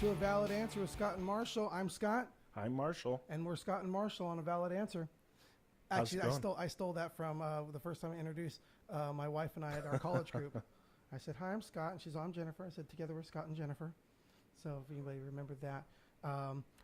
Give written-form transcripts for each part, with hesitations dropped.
to A Valid Answer with Scott and Marshall. I'm Scott. I'm Marshall. And we're Scott and Marshall on A Valid Answer. Actually, I stole that from the first time I introduced my wife and I at our college group. I said, hi, I'm Scott. And she's, I'm Jennifer. I said, together we're Scott and Jennifer. So if anybody remembered that.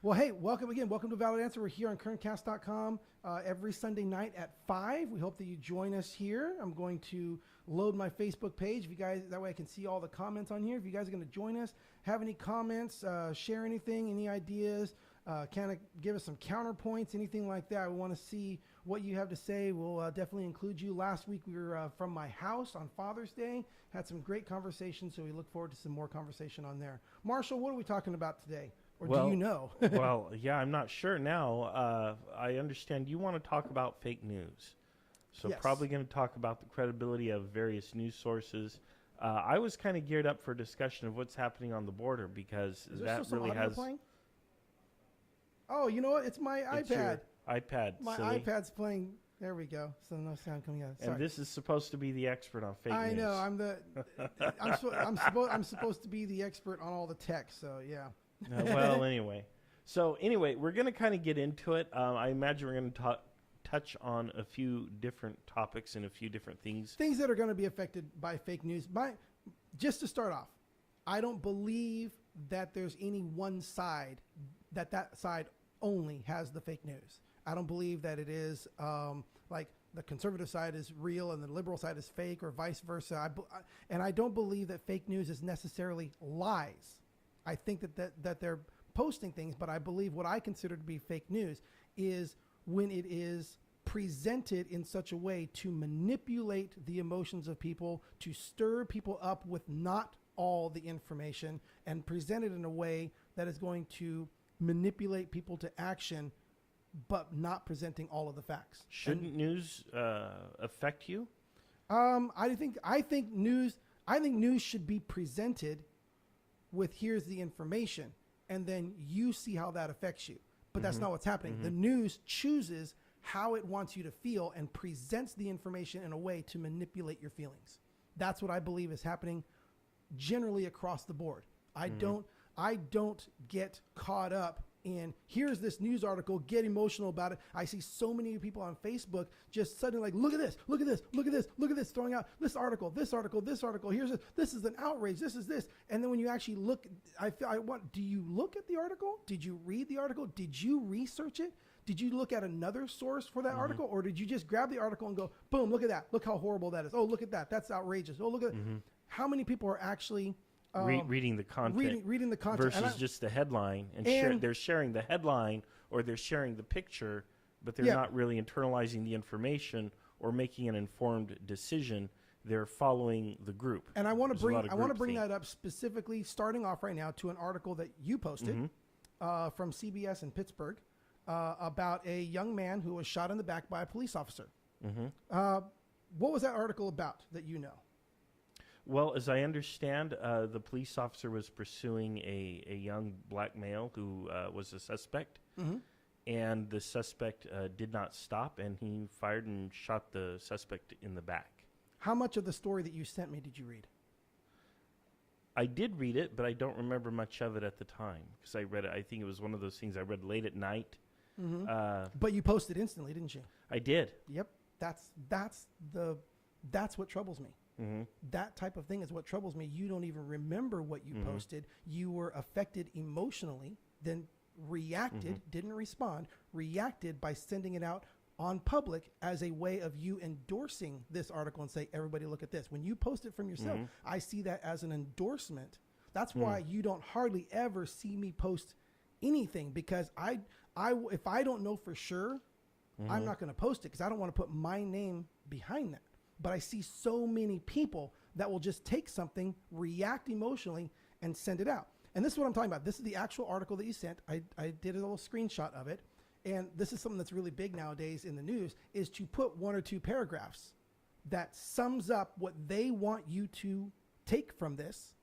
Well, hey, welcome again. Welcome to Valid Answer. We're here on currentcast.com every Sunday night at 5. We hope that you join us here. I'm going to load my Facebook page. If you guys, that way I can see all the comments on here. If you guys are going to join us, have any comments, share anything, any ideas, kind of give us some counterpoints, anything like that. We want to see what you have to say. We'll definitely include you. Last week we were from my house on Father's Day. Had some great conversations, so we look forward to some more conversation on there. Marshall, what are we talking about today? Or do you know? Well, yeah, I'm not sure now. I understand you want to talk about fake news. So Yes. Probably going to talk about the credibility of various news sources. I was kind of geared up for discussion of what's happening on the border because that really has... Playing? Oh, you know what? It's my It's iPad. your iPad. My silly. iPad's playing. There we go. So no sound coming out. Sorry. And this is supposed to be the expert on fake news. I know. I'm supposed to be the expert on all the tech. So yeah. Well, anyway. So anyway, we're going to kind of get into it. I imagine we're going to touch on a few different topics and a few different things. Things that are going to be affected by fake news. Just to start off, I don't believe that there's any one side that side only has the fake news. I don't believe that it is like the conservative side is real and the liberal side is fake or vice versa. And I don't believe that fake news is necessarily lies. I think that they're posting things, but I believe what I consider to be fake news is when it is presented in such a way to manipulate the emotions of people, to stir people up with not all the information, and present it in a way that is going to manipulate people to action, but not presenting all of the facts. Shouldn't news affect you? I think news should be presented with here's the information, and then you see how that affects you. But that's not what's happening. The news chooses how it wants you to feel and presents the information in a way to manipulate your feelings. That's what I believe is happening generally across the board. I don't get caught up in here's this news article, get emotional about it. I see so many people on Facebook just suddenly like, look at this, look at this, look at this, look at this, throwing out this article, this article, this article. This is an outrage. This is this. And then when you actually look, do you look at the article? Did you read the article? Did you research it? Did you look at another source for that article? Or did you just grab the article and go, boom, look at that. Look how horrible that is. Oh, look at that. That's outrageous. Oh, look at how many people are actually reading the content, reading the content versus just the headline, and they're sharing the headline or they're sharing the picture, but they're not really internalizing the information or making an informed decision. They're following the group. And I want to bring that up specifically, starting off right now to an article that you posted from CBS in Pittsburgh about a young man who was shot in the back by a police officer. What was that article about that you know? Well, as I understand, the police officer was pursuing a young black male who was a suspect, and the suspect did not stop, and he fired and shot the suspect in the back. How much of the story that you sent me did you read? I did read it, but I don't remember much of it at the time because I read it. I think it was one of those things I read late at night. But you posted instantly, didn't you? I did. Yep. That's what troubles me. That type of thing is what troubles me. You don't even remember what you posted. You were affected emotionally, then reacted, didn't respond, reacted by sending it out on public as a way of you endorsing this article and say, everybody look at this. When you post it from yourself, I see that as an endorsement. That's why you don't hardly ever see me post anything, because if I don't know for sure, I'm not going to post it because I don't want to put my name behind that. But I see so many people that will just take something, react emotionally, and send it out. And this is what I'm talking about. This is the actual article that you sent. I did a little screenshot of it. And this is something that's really big nowadays in the news, is to put 1 or 2 paragraphs that sums up what they want you to take from this.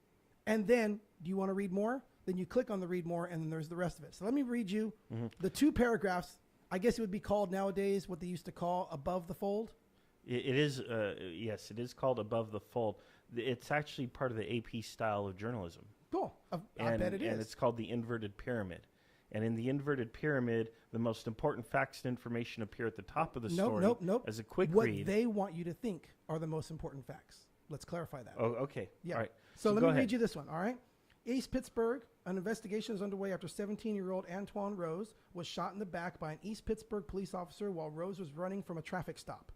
And then, do you want to read more? Then you click on the read more, and then there's the rest of it. So let me read you the 2 paragraphs. I guess it would be called nowadays what they used to call above the fold. It is, yes, it is called above the fold. It's actually part of the AP style of journalism. Cool. I bet it is. And it's called the inverted pyramid. And in the inverted pyramid, the most important facts and information appear at the top of the story Nope. as a quick what read. What they want you to think are the most important facts. Let's clarify that. Oh, okay. Yeah. All right. So let me ahead. read you this one, all right? East Pittsburgh, an investigation is underway after 17-year-old Antoine Rose was shot in the back by an East Pittsburgh police officer while Rose was running from a traffic stop.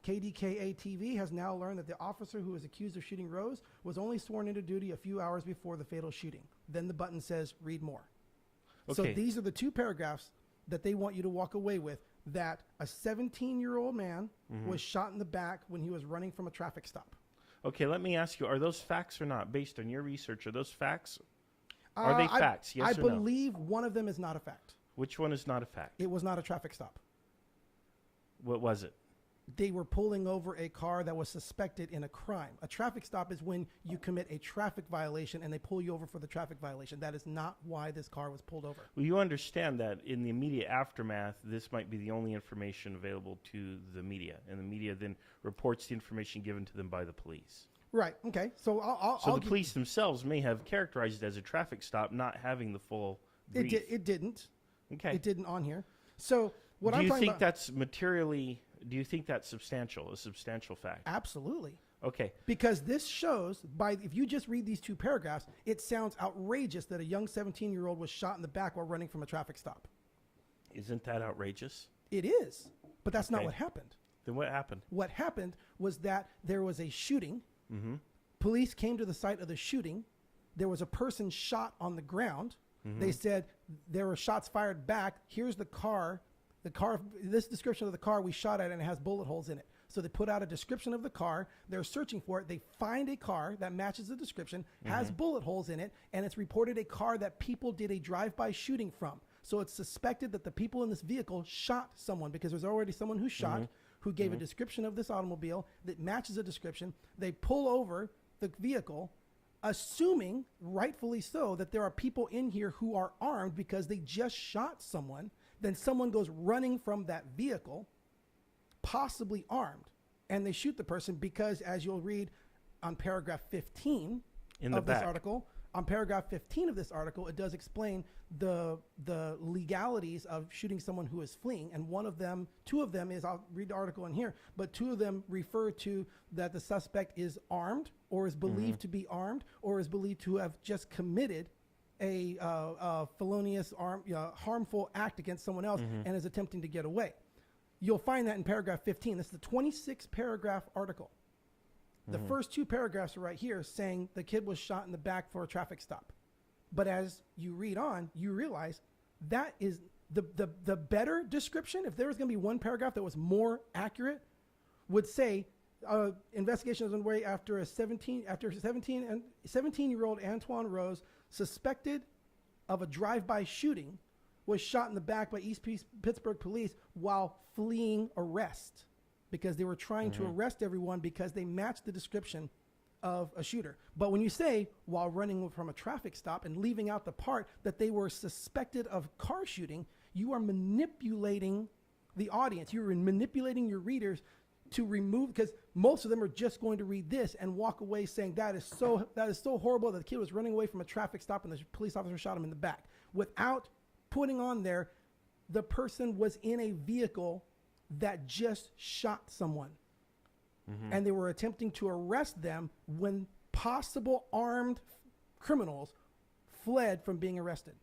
KDKA-TV has now learned that the officer who is accused of shooting Rose was only sworn into duty a few hours before the fatal shooting. Then the button says, read more. Okay. So these are the two paragraphs that they want you to walk away with, that a 17-year-old man was shot in the back when he was running from a traffic stop. Okay, let me ask you, are those facts or not? Based on your research, are those facts? Are they facts, yes or no? I believe one of them is not a fact. Which one is not a fact? It was not a traffic stop. What was it? They were pulling over a car that was suspected in a crime. A traffic stop is when you commit a traffic violation and they pull you over for the traffic violation. That is not why this car was pulled over. Well, you understand that in the immediate aftermath, this might be the only information available to the media, and the media then reports the information given to them by the police. Right. Okay. So the police themselves may have characterized it as a traffic stop, not having the full brief. It didn't. Okay. It didn't on here. So what I'm talking about... Do you think that's materially... Do you think that's substantial, a substantial fact? Absolutely. Okay. Because this shows, if you just read these two paragraphs, it sounds outrageous that a young 17-year-old was shot in the back while running from a traffic stop. Isn't that outrageous? It is. But that's not what happened. Then what happened? What happened was that there was a shooting. Mm-hmm. Police came to the site of the shooting. There was a person shot on the ground. Mm-hmm. They said there were shots fired back. Here's the car. This description of the car we shot at, and it has bullet holes in it. So they put out a description of the car. They're searching for it. They find a car that matches the description, has bullet holes in it, and it's reported a car that people did a drive-by shooting from. So it's suspected that the people in this vehicle shot someone, because there's already someone who shot, who gave a description of this automobile that matches a description. They pull over the vehicle, assuming, rightfully so, that there are people in here who are armed because they just shot someone. Then someone goes running from that vehicle, possibly armed, and they shoot the person because, as you'll read on paragraph 15 of this article, it does explain the legalities of shooting someone who is fleeing. And two of them is, I'll read the article in here, but two of them refer to that the suspect is armed, or is believed to be armed, or is believed to have just committed a felonious, harmful act against someone else and is attempting to get away. You'll find that in paragraph 15. This is the 26-paragraph article. The first two paragraphs are right here saying the kid was shot in the back for a traffic stop. But as you read on, you realize that is the better description. If there was going to be one paragraph that was more accurate, would say investigation is underway after a 17-year-old Antoine Rose, suspected of a drive-by shooting, was shot in the back by East Pittsburgh police while fleeing arrest, because they were trying to arrest everyone because they matched the description of a shooter. But when you say while running from a traffic stop and leaving out the part that they were suspected of car shooting, you are manipulating the audience. You are manipulating your readers to remove, because most of them are just going to read this and walk away saying that is so horrible that the kid was running away from a traffic stop and the police officer shot him in the back, without putting on there the person was in a vehicle that just shot someone. And they were attempting to arrest them when possible armed criminals fled from being arrested.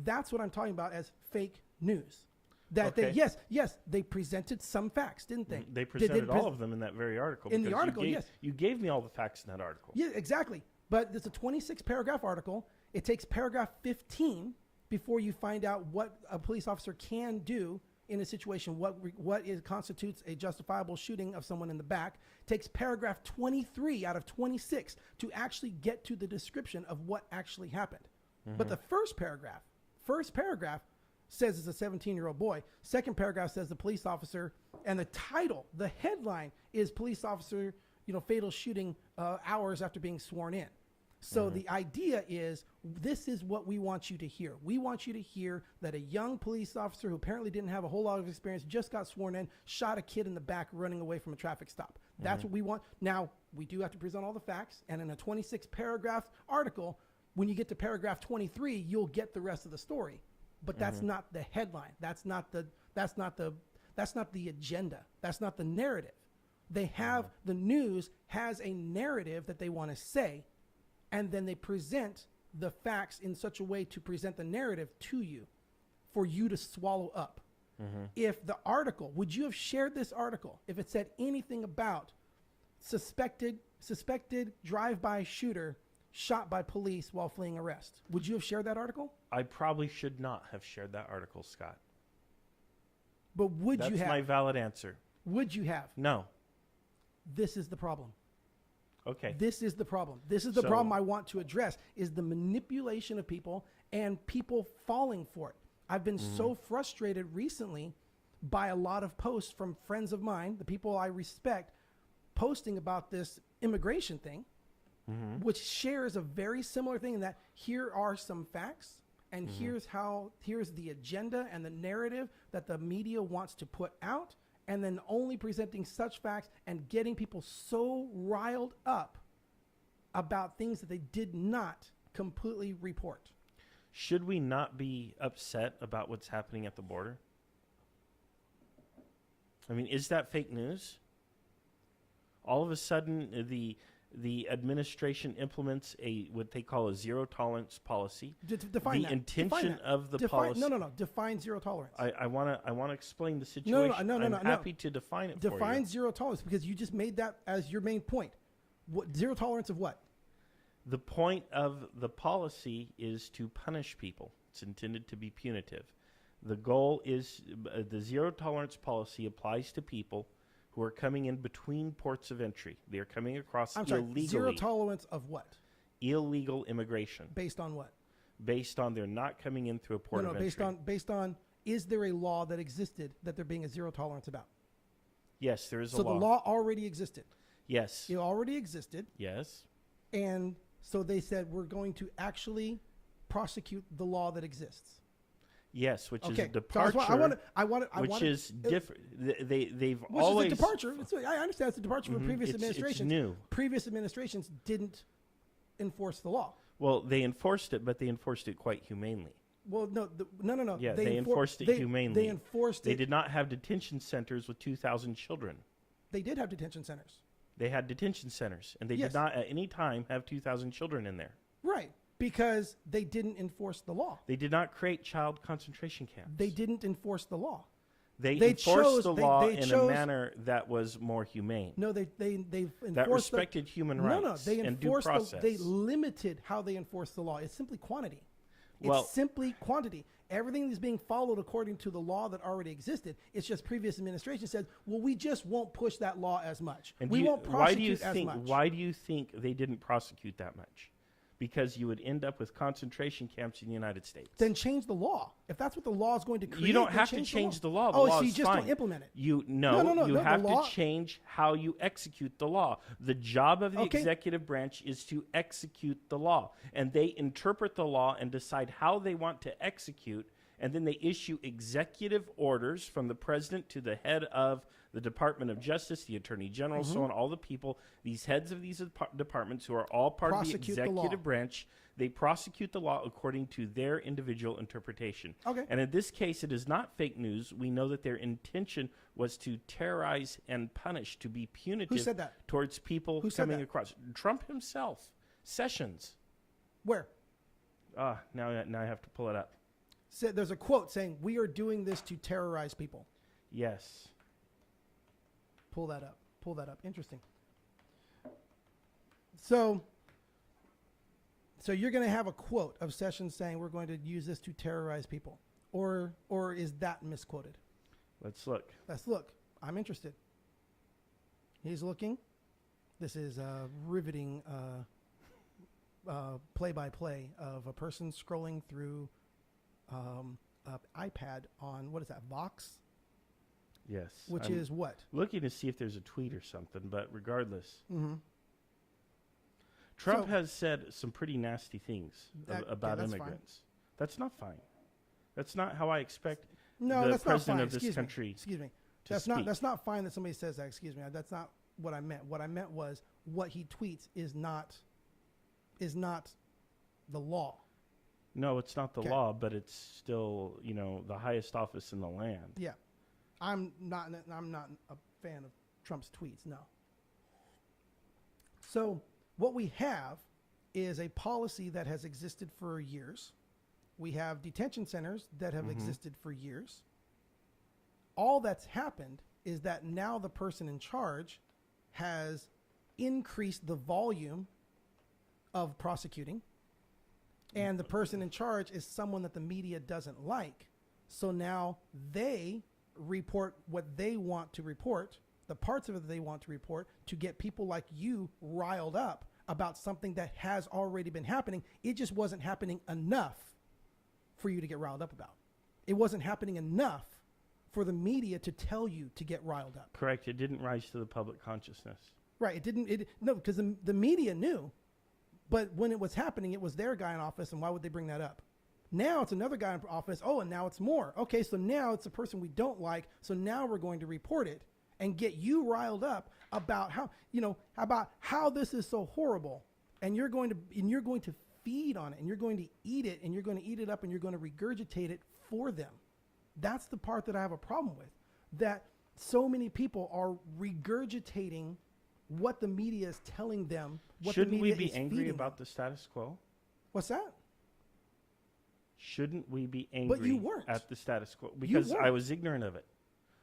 That's what I'm talking about as fake news. That yes, they presented some facts, didn't they? They presented all of them in that very article. In the article, yes. You gave me all the facts in that article. Yeah, exactly. But it's a 26-paragraph article. It takes paragraph 15 before you find out what a police officer can do in a situation, what constitutes a justifiable shooting of someone in the back. It takes paragraph 23 out of 26 to actually get to the description of what actually happened. But the first paragraph says it's a 17-year-old boy. Second paragraph says the police officer, and the title, the headline is police officer, fatal shooting hours after being sworn in. So the idea is, this is what we want you to hear. We want you to hear that a young police officer who apparently didn't have a whole lot of experience, just got sworn in, shot a kid in the back running away from a traffic stop. That's what we want. Now, we do have to present all the facts. And in a 26-paragraph article, When you get to paragraph 23, you'll get the rest of the story. But that's not the headline. That's not the agenda. That's not the narrative. They have the news has a narrative that they want to say, and then they present the facts in such a way to present the narrative to you for you to swallow up. If the article, would you have shared this article if it said anything about suspected drive-by shooter shot by police while fleeing arrest? Would you have shared that article? I probably should not have shared that article, Scott. But would you have? That's my valid answer. Would you have? No. This is the problem. Okay. This is the problem. This is the problem I want to address, is the manipulation of people and people falling for it. I've been so frustrated recently by a lot of posts from friends of mine, the people I respect, posting about this immigration thing, which shares a very similar thing in that here are some facts and here's the agenda and the narrative that the media wants to put out, and then only presenting such facts and getting people so riled up about things that they did not completely report. Should we not be upset about what's happening at the border? I mean, is that fake news? All of a sudden, the administration implements what they call a zero tolerance policy. Define the that. intention of the policy. No. Define zero tolerance. I want to explain the situation. No. I'm happy to define it for you. Define zero tolerance, because you just made that as your main point. What, zero tolerance of what? The point of the policy is to punish people. It's intended to be punitive. The goal is the zero tolerance policy applies to people who are coming in between ports of entry. They are coming across illegally. Zero tolerance of what? Illegal immigration. Based on what? Based on they're not coming in through a port of entry. Based on is there a law that existed that there being a zero tolerance about? Yes, there is a law. So the law already existed. Yes. It already existed. Yes. And so they said, we're going to actually prosecute the law that exists. Yes, which is a So departure. which is different. They've which always. is a departure. I understand it's a departure from previous administrations. It's new. Previous administrations didn't enforce the law. Well, they enforced it, but they enforced it quite humanely. Well, no. Yeah, they enforced it humanely. They enforced it. They did not have detention centers with 2,000 children. They did have detention centers. They had detention centers, and they did not at any time have 2,000 children in there. Right, because they didn't enforce the law. They did not create child concentration camps. They didn't enforce the law. They enforced the law in a manner that was more humane. No, they enforced that respected human rights and due process. They limited how they enforced the law. It's simply quantity. It's simply quantity. Everything is being followed according to the law that already existed. It's just previous administration said, well, we just won't push that law as much. And we won't prosecute as much. Why do you think they didn't prosecute that much? Because you would end up with concentration camps in the United States. Then change the law. If that's what the law is going to create, you don't have to change the law. The law so you just don't implement it. You have to change how you execute the law. The job of the executive branch is to execute the law, and they interpret the law and decide how they want to execute, and then they issue executive orders from the president to the head of the Department of Justice, the Attorney General, so on, all the people, these heads of these departments who are all part of the executive branch, they prosecute the law according to their individual interpretation. Okay. And in this case, it is not fake news. We know that their intention was to terrorize and punish, to be punitive. Who said that? Towards people coming across. Trump himself. Sessions. Where? Now I have to pull it up. There's a quote saying, we are doing this to terrorize people. Yes. Pull that up. Interesting. So you're going to have a quote of Sessions saying we're going to use this to terrorize people, or is that misquoted? Let's look. I'm interested. He's looking. This is a riveting play-by-play of a person scrolling through iPad on, what is that, Vox? Yes. Which is what? Looking to see if there's a tweet or something, but regardless. Trump has said some pretty nasty things about immigrants. Fine. That's not fine. That's not how I expect the president of this country Excuse me. to speak. That's not fine that somebody says that. Excuse me. That's not what I meant. What I meant was what he tweets is not the law. No, it's not the Okay. law, but it's still, the highest office in the land. Yeah. I'm not a fan of Trump's tweets, no. So what we have is a policy that has existed for years. We have detention centers that have existed for years. All that's happened is that now the person in charge has increased the volume of prosecuting, and the person in charge is someone that the media doesn't like. So now they report what they want to report, the parts of it that they want to report, to get people like you riled up about something that has already been happening. It just wasn't happening enough for you to get riled up about. It wasn't happening enough for the media to tell you to get riled up. Correct. It didn't rise to the public consciousness. Right. No, because the media knew, but when it was happening, it was their guy in office, and why would they bring that up? Now it's another guy in office. Oh, and now it's more. Okay, so now it's a person we don't like. So now we're going to report it and get you riled up about how this is so horrible, and you're going to feed on it, and you're going to eat it, and you're going to eat it up, and you're going to regurgitate it for them. That's the part that I have a problem with, that so many people are regurgitating what the media is telling them. Shouldn't we be angry about the status quo? What's that? Shouldn't we be angry But you weren't. at the status quo? Because I was ignorant of it.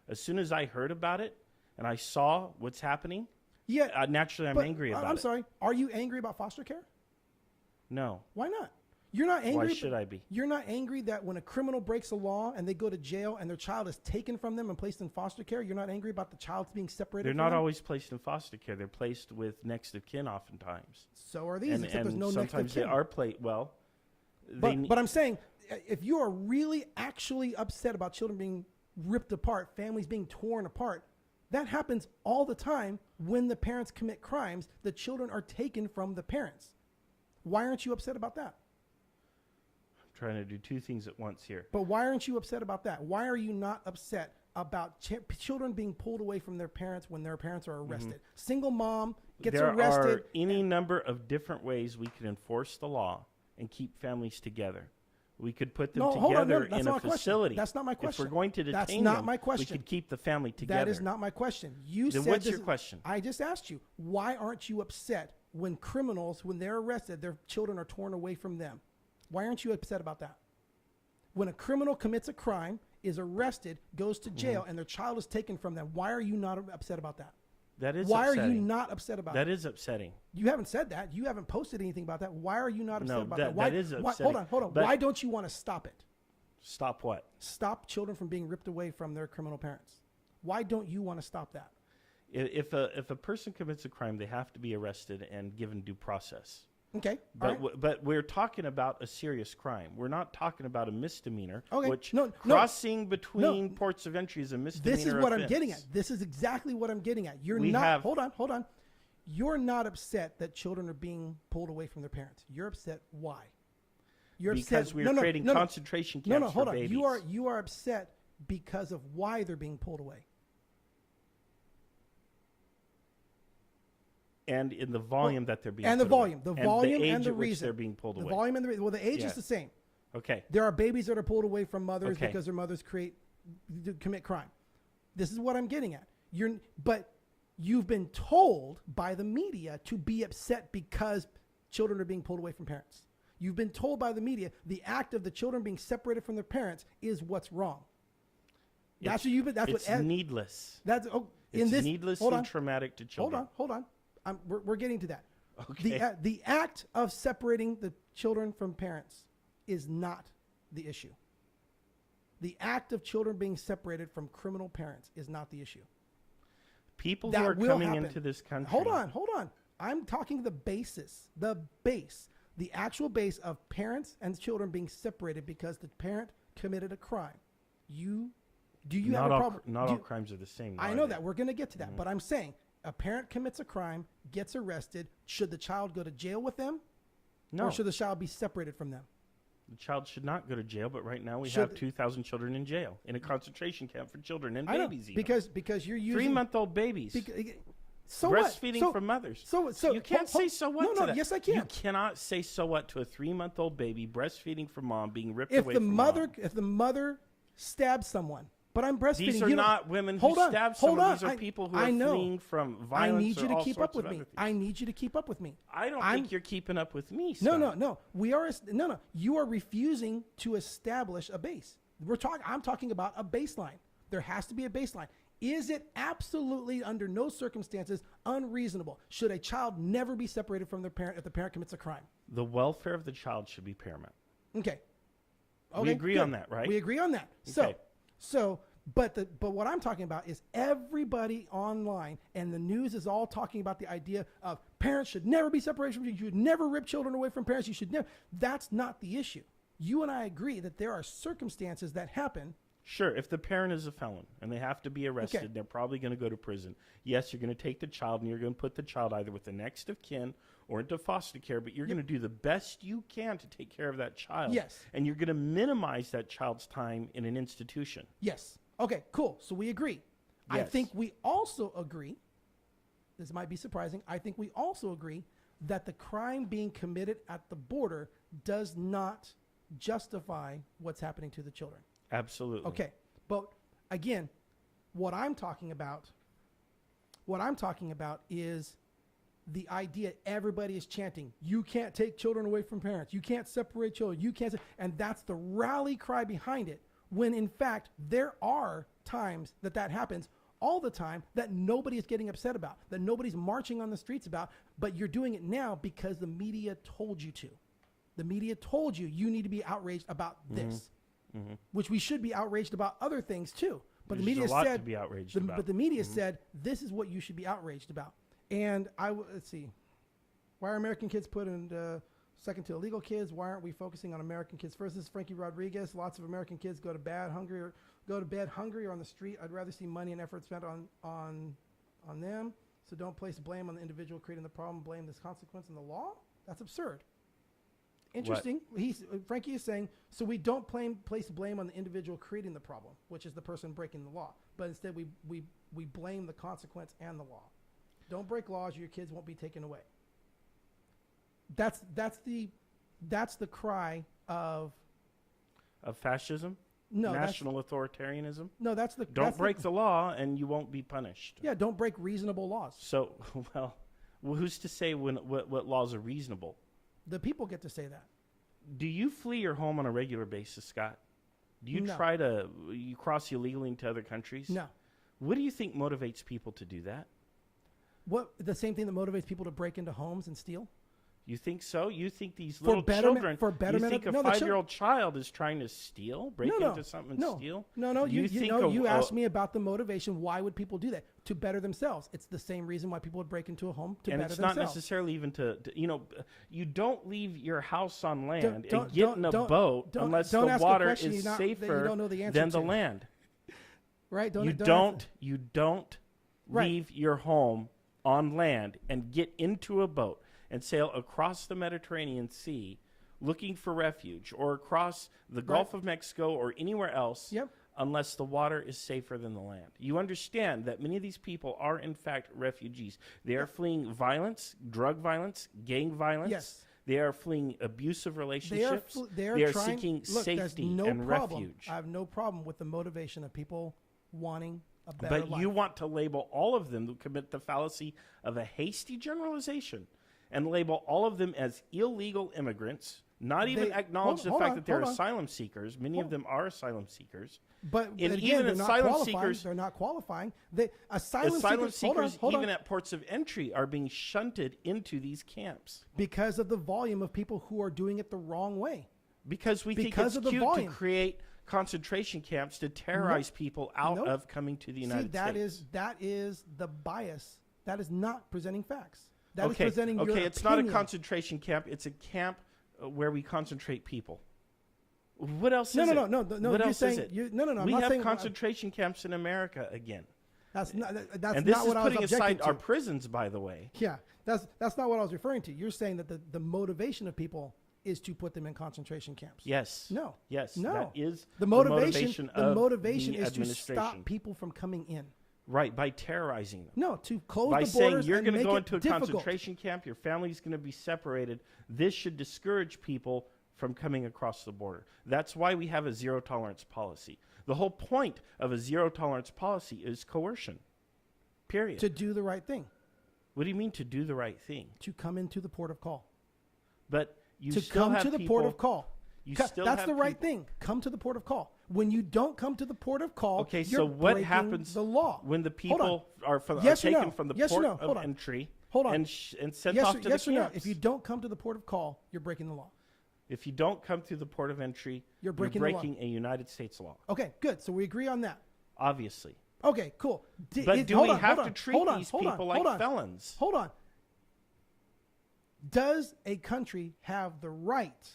As soon as I heard about it and I saw what's happening, naturally I'm angry about it. I'm sorry. Are you angry about foster care? No. Why not? You're not angry. Why should I be? You're not angry that when a criminal breaks a law and they go to jail and their child is taken from them and placed in foster care, you're not angry about the child being separated They're from not them? always placed in foster care. They're placed with next of kin oftentimes. So are these, except there's no next of sometimes kin. they are placed, well. But I'm saying, if you are really actually upset about children being ripped apart, families being torn apart, that happens all the time when the parents commit crimes. The children are taken from the parents. Why aren't you upset about that? Trying to do two things at once here. But why aren't you upset about that? Why are you not upset about children being pulled away from their parents when their parents are arrested? Single mom gets arrested. There are any number of different ways we can enforce the law and keep families together. We could put them together in a facility. That's not my question. If we're going to detain that's not them, my question. we could keep the family together. That is not my question. You then said what's your question? I just asked you, why aren't you upset when criminals, when they're arrested, their children are torn away from them? Why aren't you upset about that? When a criminal commits a crime, is arrested, goes to jail, and their child is taken from them, why are you not upset about that? That is Why upsetting. are you not upset about that? it? That is upsetting. You haven't said that. You haven't posted anything about that. Why are you not upset about that? That is upsetting. Hold on. Why don't you want to stop it? Stop what? Stop children from being ripped away from their criminal parents. Why don't you want to stop that? If a person commits a crime, they have to be arrested and given due process. Okay. But we're talking about a serious crime. We're not talking about a misdemeanor, Okay. which No, crossing between ports of entry is a misdemeanor. This is what offense. I'm getting at. This is exactly what I'm getting at. Hold on. You're not upset that children are being pulled away from their parents. You're upset. Why? You're because upset. we're creating concentration camps for babies. You are upset because of why they're being pulled away. And in the volume that they're being and the put volume, away. the volume, the age and the at which reason they're being pulled away. The volume and the reason. Well, the age is the same. Okay. There are babies that are pulled away from mothers Okay. because their mothers commit crime. This is what I'm getting at. But you've been told by the media to be upset because children are being pulled away from parents. You've been told by the media the act of the children being separated from their parents is what's wrong. That's what you've been. That's it's what. Needless. That's it's needlessly traumatic to children. Hold on. We're getting to that. Okay. The act of separating the children from parents is not the issue. The act of children being separated from criminal parents is not the issue. People That who are will coming happen. into this country. Hold on. I'm talking the basis, the actual base of parents and children being separated because the parent committed a crime. Do you have a problem? Not all crimes are the same. I know that. We're going to get to that. But I'm saying a parent commits a crime, gets arrested. Should the child go to jail with them? No. Or should the child be separated from them? The child should not go to jail, but right now we have 2,000 children in jail in a concentration camp for children and babies. Because you're using 3-month-old babies. So breastfeeding what? from mothers. So You can't say so what to that. Yes, I can. You cannot say so what to a 3-month-old baby breastfeeding from mom being ripped If away the from mother, mom. if the mother stabs someone, but I'm breastfeeding. These are not women who stab someone. These are people who are fleeing from violence. I need you or to all keep sorts up with of me. other things. I need you to keep up with me. I don't think you're keeping up with me, No, Scott. no. We are no. You are refusing to establish a base. I'm talking about a baseline. There has to be a baseline. Is it absolutely under no circumstances unreasonable? Should a child never be separated from their parent if the parent commits a crime? The welfare of the child should be paramount. Okay. We agree good. on that, right? We agree on that. Okay. But what I'm talking about is everybody online, and the news is all talking about the idea of parents should never be separated from children. You should never rip children away from parents. You should never. That's not the issue. You and I agree that there are circumstances that happen. Sure, if the parent is a felon and they have to be arrested, Okay. they're probably going to go to prison. Yes, you're going to take the child and you're going to put the child either with the next of kin or into foster care, but you're going to do the best you can to take care of that child. Yes. And you're going to minimize that child's time in an institution. Yes. Okay, cool. So we agree. I Yes. think we also agree, this might be surprising, I think we also agree that the crime being committed at the border does not justify what's happening to the children. Absolutely. Okay. But again, what I'm talking about is the idea everybody is chanting, you can't take children away from parents. You can't separate children. You can't. And that's the rally cry behind it. When in fact, there are times that happens all the time that nobody is getting upset about, that nobody's marching on the streets about, but you're doing it now because the media told you to. The media told you need to be outraged about this. Mm-hmm. Which we should be outraged about other things too. But the media said, to be outraged about. But the media said this is what you should be outraged about. And let's see, why are American kids put in second to illegal kids? Why aren't we focusing on American kids first? This is Frankie Rodriguez. Lots of American kids go to bed hungry or on the street. I'd rather see money and effort spent on them. So don't place blame on the individual creating the problem. Blame this consequence in the law. That's absurd. Interesting. Frankie is saying, so we don't place blame on the individual creating the problem, which is the person breaking the law, but instead we blame the consequence and the law. Don't break laws, or your kids won't be taken away. That's the cry of fascism. No, national authoritarianism. No, that's the don't break the law and you won't be punished. Yeah, don't break reasonable laws. So, well, who's to say what laws are reasonable? The people get to say that. Do you flee your home on a regular basis, Scott? Do you you cross illegally into other countries? No. What do you think motivates people to do that? The same thing that motivates people to break into homes and steal? You think so? You think these little children? You think a 5-year-old child is trying to steal, break into something and steal? No. You asked me about the motivation. Why would people do that? To better themselves. It's the same reason why people would break into a home to better themselves. And it's not necessarily even to you don't leave your house on land and get in a boat unless the water is safer than the land. Right? You don't leave your home on land and get into a boat and sail across the Mediterranean Sea looking for refuge, or across the Gulf of Mexico or anywhere else, unless the water is safer than the land. You understand that many of these people are, in fact, refugees. They are fleeing violence, drug violence, gang violence. Yes. They are fleeing abusive relationships. They are seeking safety and refuge. I have no problem with the motivation of people wanting a better life. But you want to label all of them who commit the fallacy of a hasty generalization and label all of them as illegal immigrants, not even acknowledge the fact that they're asylum seekers. Many of them are asylum seekers. But again, they're not qualifying. Asylum seekers, even at ports of entry, are being shunted into these camps. Because of the volume of people who are doing it the wrong way. Because we think it's cute to create concentration camps to terrorize people out of coming to the United States. That is the bias. That is not presenting facts. That is presenting your opinion. It's not a concentration camp. It's a camp where we concentrate people. What else is it? No. What else is it? We have concentration camps in America again. That's not what I was objecting to. And this is putting aside our prisons, by the way. Yeah, that's not what I was referring to. You're saying that the motivation of people is to put them in concentration camps. Yes. No. Yes. No. That is the motivation of is the to stop people from coming in. Right, by terrorizing them. No, to close By the saying borders you're and going to make go it into a difficult. concentration camp, your family's going to be separated. This should discourage people from coming across the border. That's why we have a zero tolerance policy. The whole point of a zero tolerance policy is coercion. Period. To do the right thing. What do you mean to do the right thing? To come into the port of call. But you To still come have to the people, port of call. You Co- still That's have the right people- thing. Come to the port of call. When you don't come to the port of call, Okay, you're so what breaking happens the law? when the Hold on. people are Yes or taken no? from the Yes or port no? Hold of on. entry Hold on. and sent Yes, off or, to yes the or no? camps? If you don't come to the port of call, you're breaking the law. If you don't come through the port of entry, You're breaking the law. a United States law, Okay, good. So we agree on that. obviously. Okay, cool. But do hold we on, have hold to on, treat hold on, these hold on, people like hold on. felons? Hold on. Does a country have the right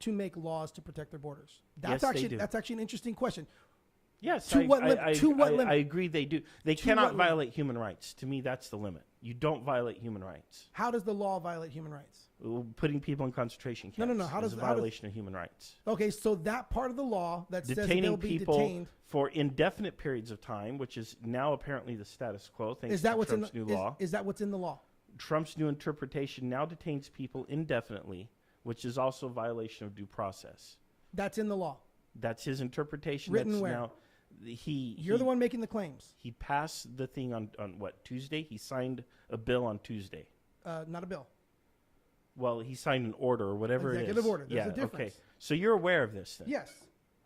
to make laws to protect their borders? Yes, they do. That's actually an interesting question. Yes, To what limit? I agree they do. They To cannot what limit? violate human rights. To me, that's the limit. You don't violate human rights. How does the law violate human rights? Putting people in concentration camps No. How is does- a how does- violation of human rights. Okay, so that part of the law that says that Detaining they'll be people detained, for indefinite periods of time, which is now apparently the status quo, thanks is that to what's Trump's in new the, law. is that what's in the law? Trump's new interpretation now detains people indefinitely, which is also a violation of due process. That's in the law. That's his interpretation. Written That's where? now You're the one making the claims. He passed the thing on what, Tuesday? He signed a bill on Tuesday. Not a bill. Well, he signed an order or whatever it is. Executive order. There's yeah, a difference. okay. So you're aware of this then? Yes.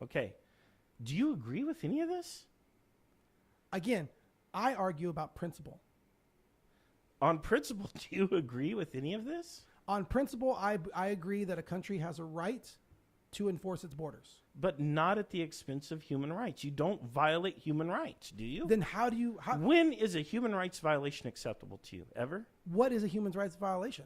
Okay. Do you agree with any of this? Again, I argue about principle. On principle, do you agree with any of this? On principle, I agree that a country has a right to enforce its borders. But not at the expense of human rights. You don't violate human rights, do you? Then how do you... When is a human rights violation acceptable to you? Ever? What is a human rights violation?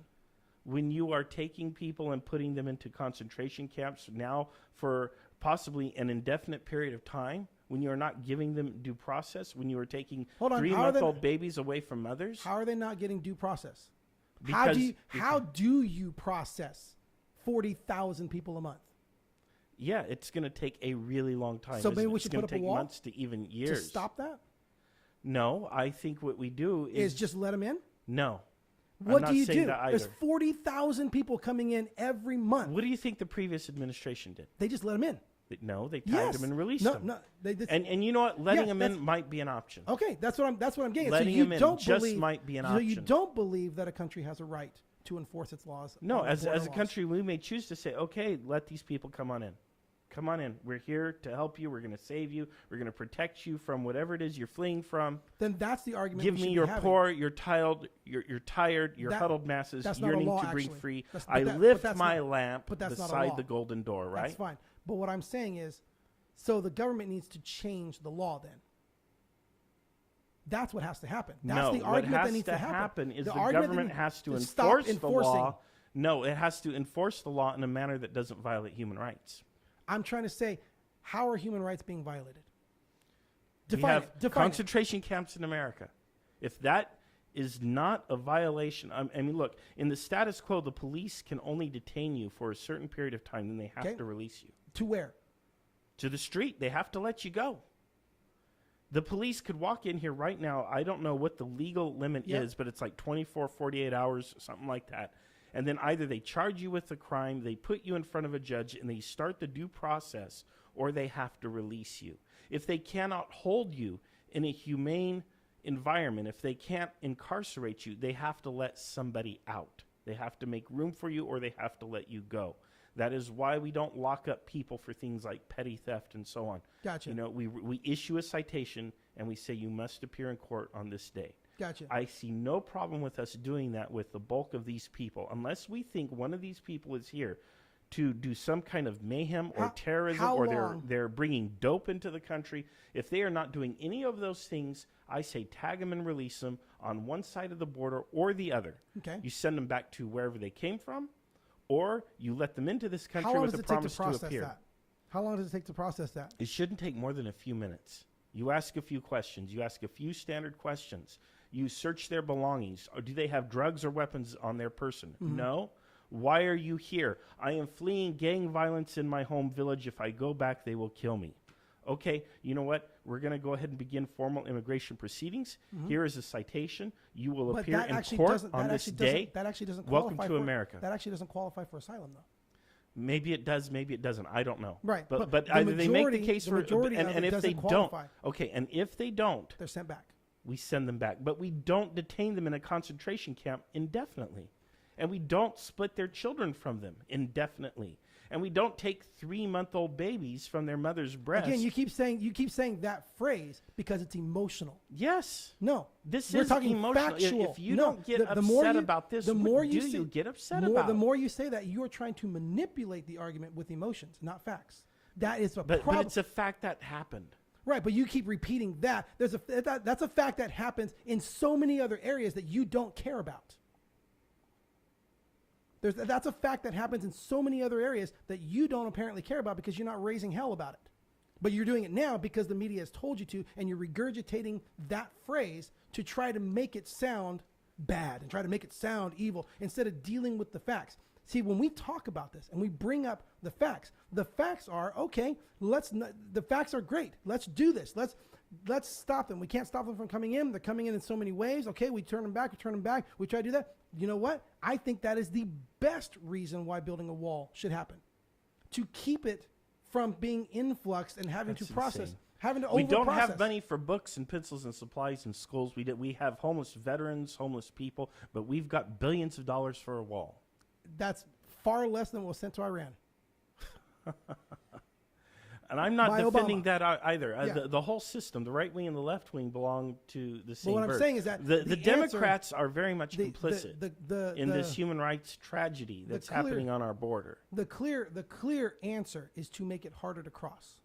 When you are taking people and putting them into concentration camps now for possibly an indefinite period of time, when you are not giving them due process, when you are taking Hold on, 3-month-old babies away from mothers? How are they not getting due process? Because how do you process 40,000 people a month? Yeah, it's going to take a really long time. So isn't maybe it? we It's should gonna put up a take wall months to even years. To stop that? No, I think what we do Is just let them in? no. What I'm not do you saying do? that There's either. 40,000 people coming in every month. What do you think the previous administration did? They just let them in. No, they tagged Yes. them and released No, them. no. And you know what? Letting Yeah, them in might be an option. Okay, that's what I'm getting. Letting so you them in don't just believe, might be an so you option. don't believe that a country has a right to enforce its laws? No, on as border a laws? country, we may choose to say, okay, let these people come on in. Come on in. We're here to help you. We're going to save you. We're going to protect you from whatever it is you're fleeing from. Then that's the argument. Give we me should your be having. poor, your tired, your That- huddled masses that's not a yearning law, to bring actually. free. That's- I but that- but lift that's my not- lamp but that's not a beside law. the golden door, right? That's fine. But what I'm saying is, so the government needs to change the law then. That's what has to happen. That's No, the what argument has that needs to to happen. happen is the argument government that has to stop enforce the enforcing. law. No, it has to enforce the law in a manner that doesn't violate human rights. I'm trying to say, how are human rights being violated? We Define have it. Define it. concentration camps in America. If that is not a violation, I mean, look, in the status quo, the police can only detain you for a certain period of time, then they have Okay. to release you. To where? To the street. They have to let you go. The police could walk in here right now. I don't know what the legal limit Yep. is, but it's like 24, 48 hours, something like that. And then either they charge you with the crime, they put you in front of a judge, and they start the due process, or they have to release you. If they cannot hold you in a humane environment, if they can't incarcerate you, they have to let somebody out. They have to make room for you, or they have to let you go. That is why we don't lock up people for things like petty theft and so on. Gotcha. You know, we issue a citation and we say you must appear in court on this day. Gotcha. I see no problem with us doing that with the bulk of these people, unless we think one of these people is here to do some kind of mayhem or terrorism, how or long? they're bringing dope into the country. If they are not doing any of those things, I say tag them and release them on one side of the border or the other. Okay. You send them back to wherever they came from, or you let them into this country How long with does a it take to promise to process appear. that? How long does it take to process that? It shouldn't take more than a few minutes. You ask a few questions. You ask a few standard questions. You search their belongings. Or do they have drugs or weapons on their person? No. Why are you here? I am fleeing gang violence in my home village. If I go back, they will kill me. Okay, you know what? We're going to go ahead and begin formal immigration proceedings. Here is a citation. You will appear in court on this day. That actually doesn't Welcome qualify to for, America. That actually doesn't qualify for asylum, though. Maybe it does, maybe it doesn't. I don't know. Right. But the either they make the majority- case the for majority of and it if they doesn't qualify. don't, okay, and if they don't, They're sent back. we send them back. But we don't detain them in a concentration camp indefinitely. And we don't split their children from them indefinitely. And we don't take 3-month-old babies from their mother's breast. Again, you keep saying that phrase because it's emotional. Yes. No, This we're is talking emotional. factual. If you No, don't get the more upset you- about this, the more what you do say- you get upset more, about? The more you say that, you are trying to manipulate the argument with emotions, not facts. That is a but problem. it's a fact that happened. Right, but you keep repeating that. That's a fact that happens in so many other areas that you don't care about. That's a fact that happens in so many other areas that you don't apparently care about because you're not raising hell about it. But you're doing it now because the media has told you to, and you're regurgitating that phrase to try to make it sound bad and try to make it sound evil instead of dealing with the facts. See, when we talk about this and we bring up the facts are, okay, the facts are great. Let's do this. Let's stop them. We can't stop them from coming in. They're coming in so many ways. Okay, we turn them back. We try to do that. You know what? I think that is the best reason why building a wall should happen. To keep it from being influxed and having That's to process, insane. having to We don't over-process. have money for books and pencils and supplies in schools. We have homeless veterans, homeless people, but we've got billions of dollars for a wall. That's far less than what was sent to Iran. And I'm not By defending Obama. that either. Yeah. The whole system, the right wing and the left wing, belong to the same what I'm bird. saying is that the the Democrats are very much the- complicit the- in the- this human rights tragedy that's clear- happening on our border. The clear answer is to make it harder to cross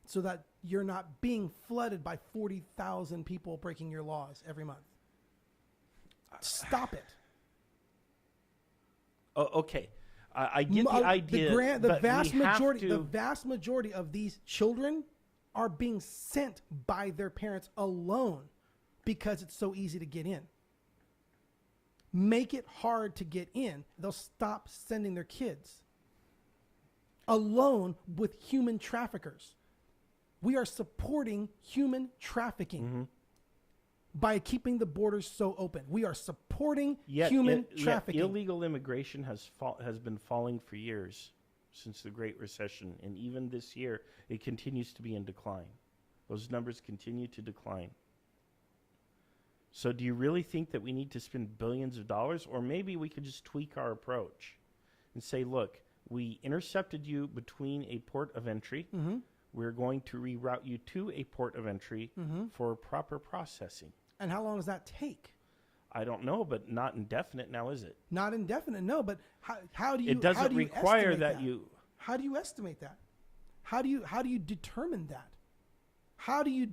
so that you're not being flooded by 40,000 people breaking your laws every month. Stop it. Oh, okay. I get the idea. The but vast we have majority, to- the vast majority of these children are being sent by their parents alone because it's so easy to get in. Make it hard to get in. They'll stop sending their kids alone with human traffickers. We are supporting human trafficking by keeping the borders so open. We are supporting human trafficking. Illegal immigration has been falling for years since the Great Recession, and even this year it continues to be in decline. Those numbers continue to decline. So do you really think that we need to spend billions of dollars, or maybe we could just tweak our approach and say, look, we intercepted you between a port of entry. We're going to reroute you to a port of entry for proper processing. And how long does that take? I don't know, but not indefinite now, is it? Not indefinite, no. But how do you? It doesn't how do you require estimate that you. How do you estimate that? How do you determine that? How do you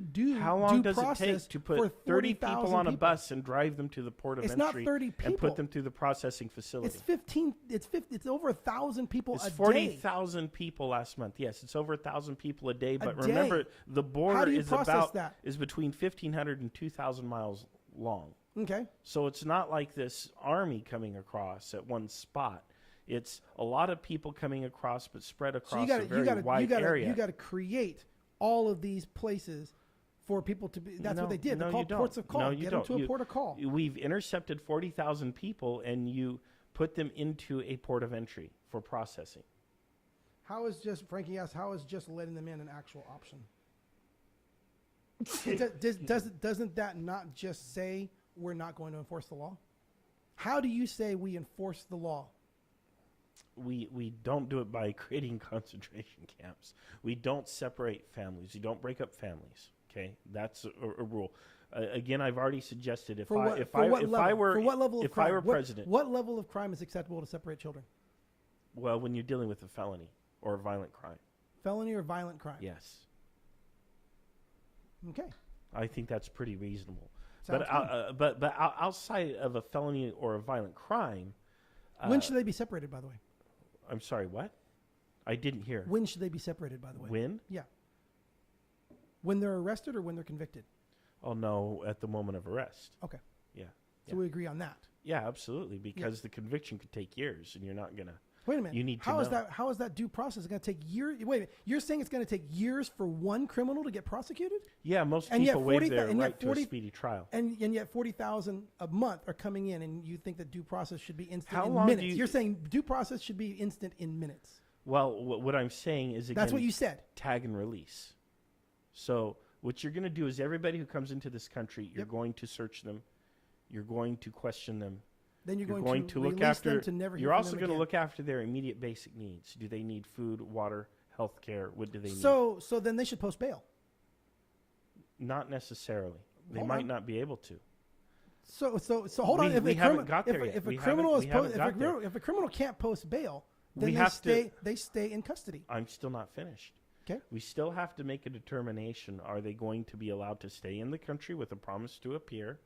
do? How long due does it process take to for put 30 people 40,000 on a people? bus and drive them to the port of It's not entry 30 and people. put them through the processing facility? It's 15. It's 50. It's over 1,000 people It's a day. 40,000 people last month. Yes, it's over 1,000 people a day. But day. remember, the How border do you process that? is between 1,500 and 2,000 miles long. Okay. So it's not like this army coming across at one spot. It's a lot of people coming across, but spread across a very wide area. You got to create all of these places for people to be. That's No, what they did. no, They're you called don't. ports of call. No, you Get don't. them to a port of call. We've intercepted 40,000 people, and you put them into a port of entry for processing. How is just Frankie asked? How is just letting them in an actual option? Doesn't that not just say we're not going to enforce the law? How do you say we enforce the law? We don't do it by creating concentration camps. We don't separate families. We don't break up families. Okay, that's a rule. Again, I've already suggested if I were president, what level of crime is acceptable to separate children? Well, when you're dealing with a felony or a violent crime. Felony or violent crime? Yes. Okay. I think that's pretty reasonable. Sounds But outside of a felony or a violent crime, when should they be separated? By the way. I'm sorry. What? I didn't hear. When should they be separated? By the way. When? Yeah. When they're arrested or when they're convicted? Oh no, at the moment of arrest. Okay. Yeah. So we agree on that. Yeah, absolutely. Because the conviction could take years, and you're not gonna. Wait a minute. You need to how know. is that? How is that due process going to take years? Wait a minute. You're saying it's going to take years for one criminal to get prosecuted? Yeah, most And yet people waive 40 their and yet right to 40 a speedy trial. And yet 40,000 a month are coming in, and you think that due process should be instant How in long do minutes. You're saying due process should be instant in minutes. Well, what I'm saying is, again, That's what you said. tag and release. So what you're going to do is everybody who comes into this country, you're going to search them. You're going to question them. Then you're going going to release look after. them to never hear You're from also them going to again. look after their immediate basic needs. Do they need food, water, health care? What do they need? So then they should post bail. Not necessarily. They Hold might on. not be able to. So hold on. We haven't got there yet. If a We criminal haven't- is we haven't got there. if a criminal can't post bail, then We they have stay they stay in custody. I'm still not finished. Okay. We still have to make a determination. Are they going to be allowed to stay in the country with a promise to appear,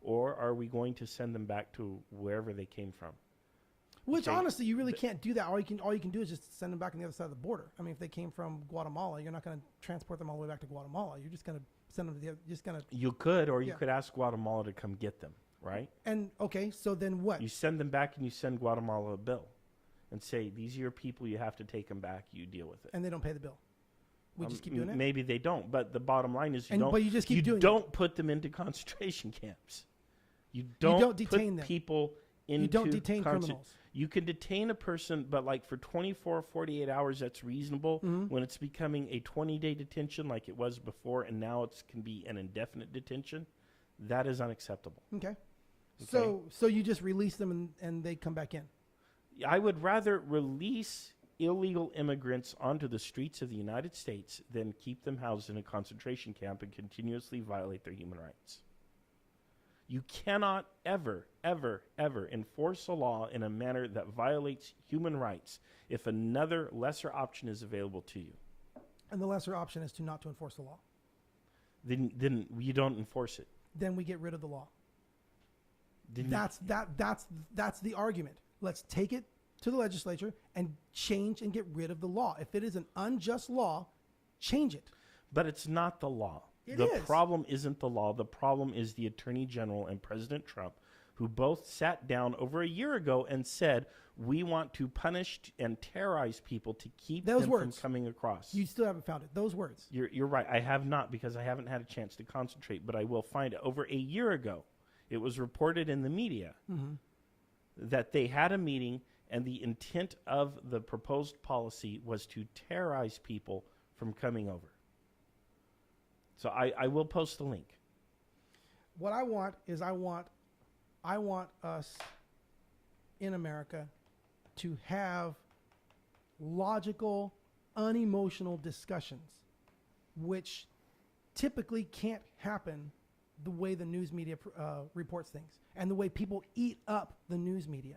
or are we going to send them back to wherever they came from? Which Okay. honestly, you really can't do that. All you can do is just send them back on the other side of the border. I mean, if they came from Guatemala, you're not going to transport them all the way back to Guatemala. You're just going to send them to the other. Just going to. You could, or you Yeah. could ask Guatemala to come get them, right? And okay, so then what? You send them back and you send Guatemala a bill and say, these are your people, you have to take them back, you deal with it. And they don't pay the bill. We just keep doing it. Maybe they don't, but the bottom line is But you just keep doing it. don't put them into concentration camps. You don't detain put them. people into You don't detain criminals. You can detain a person, but like for 24, 48 hours, that's reasonable. Mm-hmm. When it's becoming a 20-day detention like it was before, and now it can be an indefinite detention, that is unacceptable. Okay. So you just release them and they come back in. I would rather release illegal immigrants onto the streets of the United States than keep them housed in a concentration camp and continuously violate their human rights. You cannot ever, ever, ever enforce a law in a manner that violates human rights if another lesser option is available to you. And the lesser option is not to enforce the law. Then you don't enforce it. Then we get rid of the law. Then That's the argument. Let's take it to the legislature and change and get rid of the law. If it is an unjust law, change it. But it's not the law. It the is. problem isn't the law. The problem is the Attorney General and President Trump, who both sat down over a year ago and said, we want to punish and terrorize people to keep Those them words. from coming across. You still haven't found it. Those words. You're right. I have not, because I haven't had a chance to concentrate, but I will find it. Over a year ago, it was reported in the media that they had a meeting, and the intent of the proposed policy was to terrorize people from coming over. So I will post the link. What I want is I want us in America to have logical, unemotional discussions, which typically can't happen the way the news media reports things and the way people eat up the news media.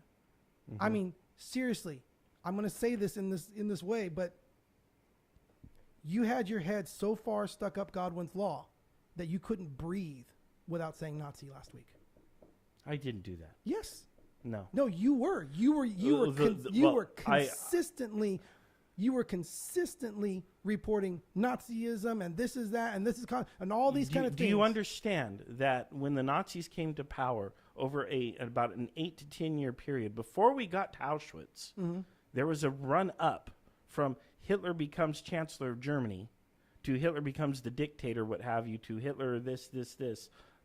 I mean, seriously, I'm going to say this in this way, but you had your head so far stuck up Godwin's law that you couldn't breathe without saying Nazi last week. I didn't do that. Yes. No. No, you were. You were consistently reporting Nazism and this is that and this is and all these kind of things. Do you understand that when the Nazis came to power over about an 8 to 10 year period, before we got to Auschwitz, there was a run up from Hitler becomes Chancellor of Germany to Hitler becomes the dictator, what have you, to Hitler this.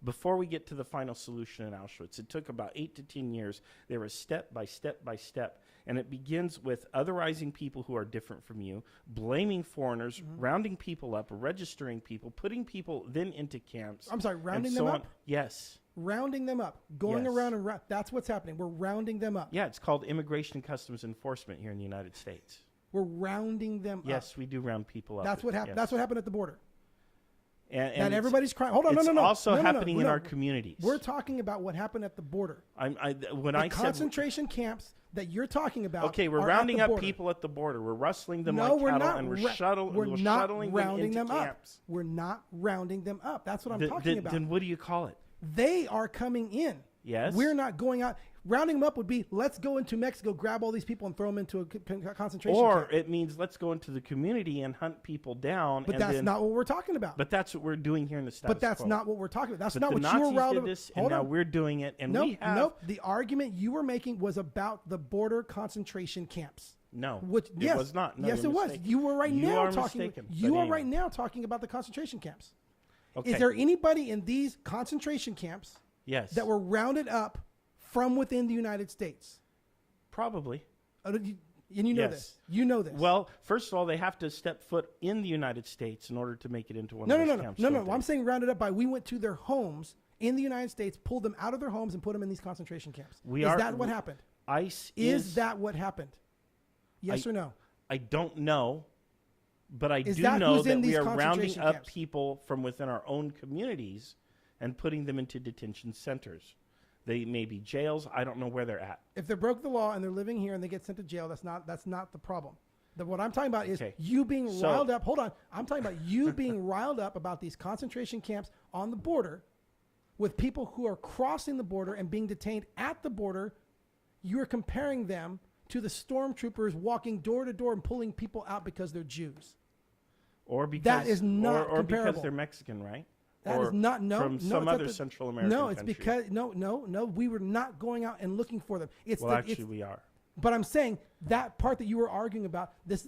Before we get to the final solution in Auschwitz, it took about 8 to 10 years. There was step by step by step. And it begins with otherizing people who are different from you, blaming foreigners, rounding people up, registering people, putting people then into camps. I'm sorry, rounding and so them on. up? Yes. Rounding them up. Going Yes. around and that's what's happening. We're rounding them up. Yeah, it's called Immigration and Customs Enforcement here in the United States. We're rounding them up. Yes, we do round people up. That's what happened. Yes. That's what happened at the border. And That everybody's crying. Hold on, it's no. also No, happening in no. our communities. We're talking about what happened at the border. The Concentration camps that you're talking about. Okay, we're are rounding at the up border. people at the border. We're rustling them No, like we're cattle, not. and we're We're not shuttling rounding them into them camps. up. We're not rounding them up. That's what I'm talking about. Then what do you call it? They are coming in. Yes. We're not going out. Rounding them up would be, let's go into Mexico, grab all these people and throw them into a concentration camp. Or it means let's go into the community and hunt people down. But that's not what we're talking about. But that's what we're doing here in the status But that's quo. not what we're talking about. That's But not the what you were Nazis riled did about. this, and now we're doing it. And we have... Nope. The argument you were making was about the border concentration camps. No, Yes, it was not. No, yes, you're it was. mistaken. You were right You now are talking. mistaken, You but are anyway. right now talking about the concentration camps. Okay. Is there anybody in these concentration camps Yes. that were rounded up from within the United States? Probably. And you know Yes. this. You know this. Well, first of all, they have to step foot in the United States in order to make it into one of those camps. No. don't they? I'm saying rounded up by we went to their homes in the United States, pulled them out of their homes, and put them in these concentration camps. Is that what happened? ICE Is that what happened? Yes or no? I don't know, but I Is do that know who's that in we these are rounding concentration up camps? people from within our own communities and putting them into detention centers. They may be jails. I don't know where they're at. If they broke the law and they're living here and they get sent to jail, that's not the problem. What I'm talking about is Okay. you being So- riled up. Hold on. I'm talking about you being riled up about these concentration camps on the border with people who are crossing the border and being detained at the border. You are comparing them to the stormtroopers walking door to door and pulling people out because they're Jews. Or because That is not or because comparable. they're Mexican, right? That or is not from it's some not other the- Central American No, it's country. because no. We were not going out and looking for them. Well, actually, we are. But I'm saying that part that you were arguing about. This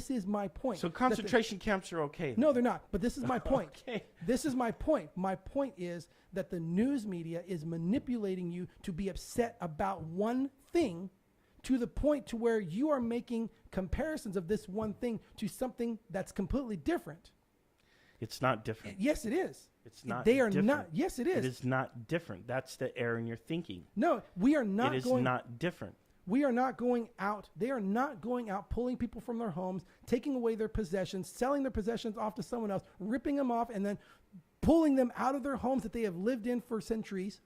is my point. So That the- concentration camps are okay. No, they're not. But this is my point. Okay. This is my point. My point is that the news media is manipulating you to be upset about one thing to the point to where you are making comparisons of this one thing to something that's completely different. It's not different. Yes, it is. It's not They are different. not. Yes, it is. It is not different. That's the error in your thinking. No, we are not It is going. not different. We are not going out. They are not going out pulling people from their homes, taking away their possessions, selling their possessions off to someone else, ripping them off, and then pulling them out of their homes that they have lived in for centuries.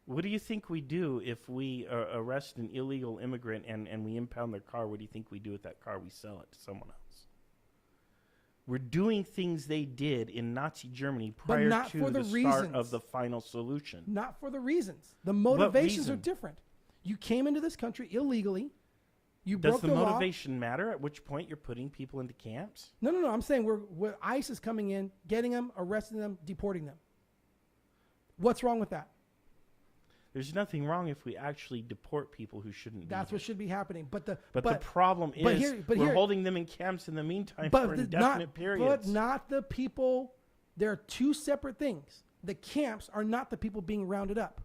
What do you think we do if we arrest an illegal immigrant and we impound their car? What do you think we do with that car? We sell it to someone else. We're doing things they did in Nazi Germany prior not to for the the start reasons. of the final solution. Not for the reasons. The motivations are reason? different. You came into this country illegally. You Does broke the the law. motivation matter? At which point you're putting people into camps? No. I'm saying we're ICE is coming in, getting them, arresting them, deporting them. What's wrong with that? There's nothing wrong if we actually deport people who shouldn't be. That's what should be happening. But the problem is but we're here- holding them in camps in the meantime for indefinite periods. But not the people. There are two separate things. The camps are not the people being rounded up.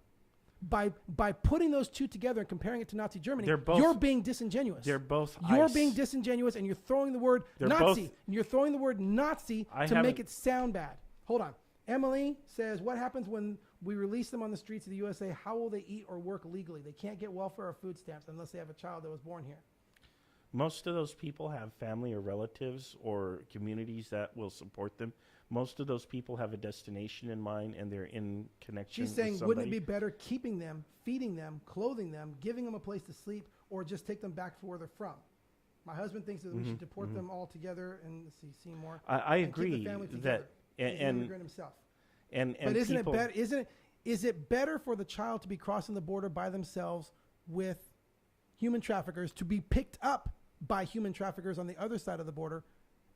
By putting those two together and comparing it to Nazi Germany, you're being disingenuous. They're both You're ICE. being disingenuous, and you're throwing the word They're Nazi. both- And you're throwing the word Nazi I to make haven't- it sound bad. Hold on. Emily says, what happens when we release them on the streets of the USA? How will they eat or work legally? They can't get welfare or food stamps unless they have a child that was born here. Most of those people have family or relatives or communities that will support them. Most of those people have a destination in mind, and they're in connection. She's saying, with wouldn't it somebody. be better keeping them, feeding them, clothing them, giving them a place to sleep, or just take them back to where they're from? My husband thinks that we should deport them all together and let's see Seymour. I and keep the agree family that together. He's an and immigrant himself. and But isn't people, it better? Is it better for the child to be crossing the border by themselves with human traffickers, to be picked up by human traffickers on the other side of the border,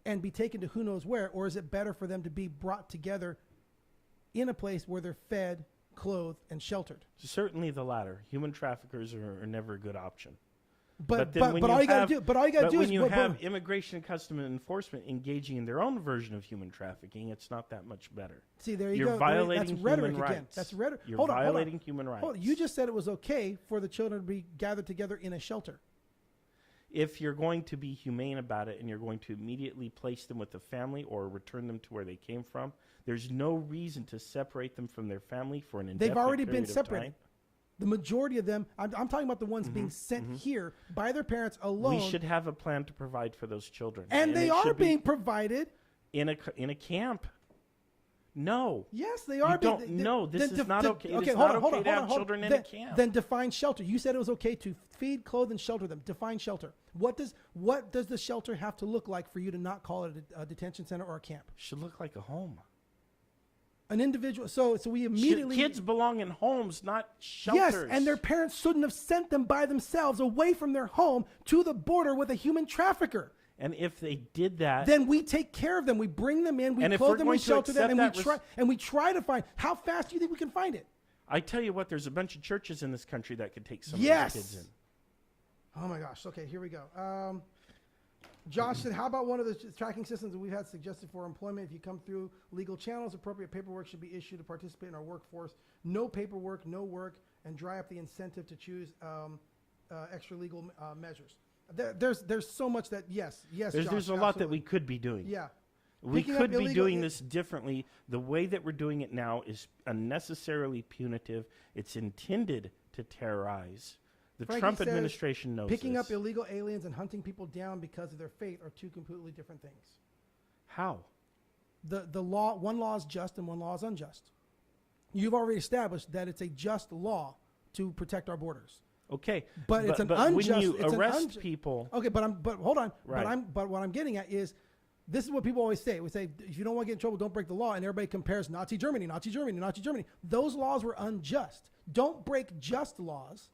and be taken to who knows where, or is it better for them to be brought together in a place where they're fed, clothed, and sheltered? Certainly the latter. Human traffickers are never a good option. But then when all you gotta have- do, but all you gotta but do when is you have Immigration and Customs Enforcement engaging in their own version of human trafficking, it's not that much better. see there you You're go. violating That's rhetoric human again. rights. That's rhetoric. You're Hold on, violating human rights. Hold on. You just said it was okay for the children to be gathered together in a shelter. If you're going to be humane about it and you're going to immediately place them with the family or return them to where they came from, there's no reason to separate them from their family for an indefinite They've already period been of separated. time. The majority of them, I'm talking about the ones being sent here by their parents alone. We should have a plan to provide for those children. and they it are should be being provided. in a camp. No. Yes, they are. You don't know. This is not okay. It is hold not on, hold okay on, to hold have on. children in then, a camp. Then define shelter. You said it was okay to feed, clothe, and shelter them. Define shelter. What does the shelter have to look like for you to not call it a detention center or a camp? Should look like a home. An individual. So we immediately. Kids belong in homes, not shelters. Yes, and their parents shouldn't have sent them by themselves away from their home to the border with a human trafficker. And if they did that, then we take care of them. We bring them in. We clothe them. We shelter them, and we try to find. How fast do you think we can find it? I tell you what, there's a bunch of churches in this country that could take some of these kids in. Oh my gosh. Okay, here we go. Josh said, how about one of the tracking systems that we've had suggested for employment? If you come through legal channels, appropriate paperwork should be issued to participate in our workforce. No paperwork, no work, and dry up the incentive to choose extra legal measures. There's so much that, yes, There's a lot that we could be doing. Yeah. We could be doing this differently. The way that we're doing it now is unnecessarily punitive. It's intended to terrorize. The Trump administration knows picking this. up illegal aliens and hunting people down because of their faith are two completely different things. How? The law, one law is just and one law is unjust. You've already established that it's a just law to protect our borders. Okay, but it's an unjust. When you arrest people, okay, but hold on. Right. But what I'm getting at is, this is what people always say. We say, if you don't want to get in trouble, don't break the law. And everybody compares Nazi Germany, Nazi Germany, Nazi Germany. Those laws were unjust. Don't break just laws.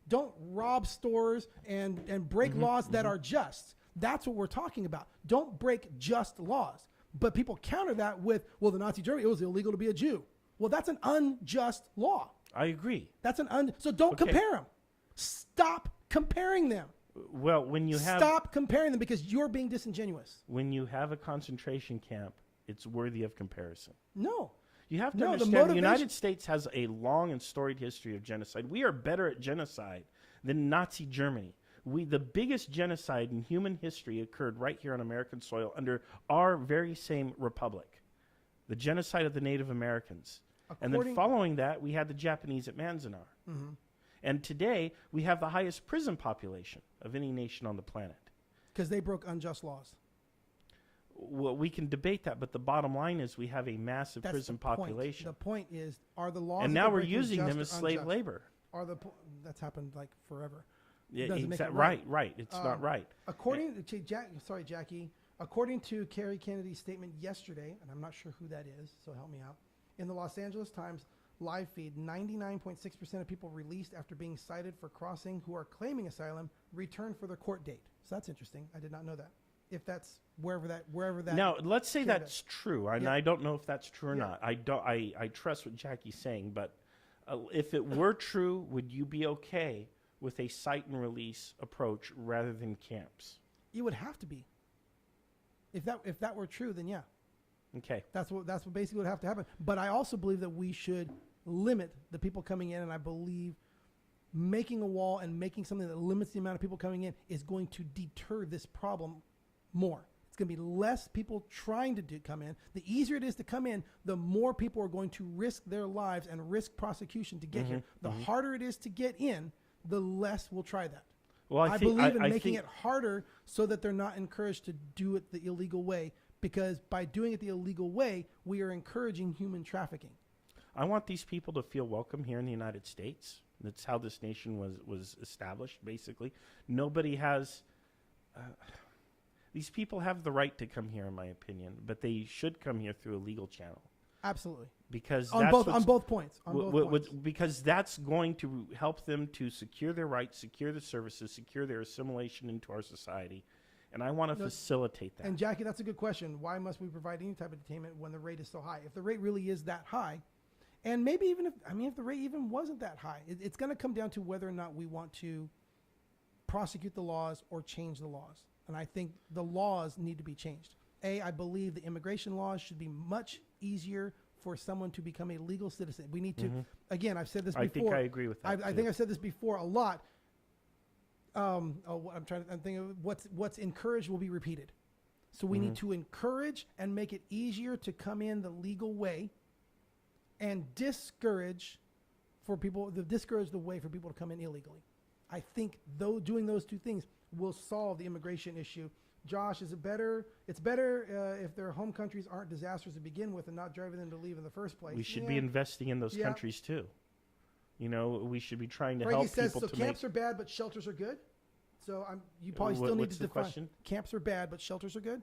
Don't rob stores and break laws that are just. That's what we're talking about. Don't break just laws. But people counter that with, well, the Nazi Germany, it was illegal to be a Jew. Well, that's an unjust law. I agree. That's so don't compare them. Stop comparing them. Well, stop comparing them because you're being disingenuous. When you have a concentration camp, it's worthy of comparison. No. You have to understand the United States has a long and storied history of genocide. We are better at genocide than Nazi Germany. The biggest genocide in human history occurred right here on American soil under our very same republic. The genocide of the Native Americans. And then following that, we had the Japanese at Manzanar. Mm-hmm. And today, we have the highest prison population of any nation on the planet. Because they broke unjust laws. Well, we can debate that, but the bottom line is we have a massive prison population. The point is, are the laws... And now we're using them as slave labor. That's happened like forever. Yeah, right. It's not right. According to Jackie, according to Kerry Kennedy's statement yesterday, and I'm not sure who that is, so help me out, in the Los Angeles Times live feed, 99.6% of people released after being cited for crossing who are claiming asylum return for their court date. So that's interesting. I did not know that. If that's wherever that. Now, let's say that's true, and I don't know if that's true or not. I trust what Jackie's saying, but if it were true, would you be okay with a cite and release approach rather than camps? You would have to be. If that were true, then yeah. Okay. That's what basically would have to happen. But I also believe that we should limit the people coming in, and I believe making a wall and making something that limits the amount of people coming in is going to deter this problem more. It's going to be less people trying to come in. The easier it is to come in, the more people are going to risk their lives and risk prosecution to get here. The harder it is to get in, the less will try that. Well, I believe in making it harder so that they're not encouraged to do it the illegal way, because by doing it the illegal way, we are encouraging human trafficking. I want these people to feel welcome here in the United States. That's how this nation was established, basically. Nobody has... these people have the right to come here, in my opinion, but they should come here through a legal channel. Absolutely. Because on both points. Because that's going to help them to secure their rights, secure the services, secure their assimilation into our society. And I want to facilitate that. And Jackie, that's a good question. Why must we provide any type of detainment when the rate is so high? If the rate really is that high, and maybe even if the rate even wasn't that high, it's going to come down to whether or not we want to prosecute the laws or change the laws. And I think the laws need to be changed. I believe the immigration laws should be much easier for someone to become a legal citizen. We need to, again, I've said this before. I think I agree with that. I think I've said this before a lot. I'm thinking what's encouraged will be repeated. So we need to encourage and make it easier to come in the legal way, and discourage the way for people to come in illegally. I think doing those two things will solve the immigration issue. Josh, is it better? It's better if their home countries aren't disasters to begin with and not driving them to leave in the first place. We should be investing in those countries too. You know, we should be trying to help people. So camps are bad, but shelters are good. So you probably still need to define. Question? Camps are bad, but shelters are good.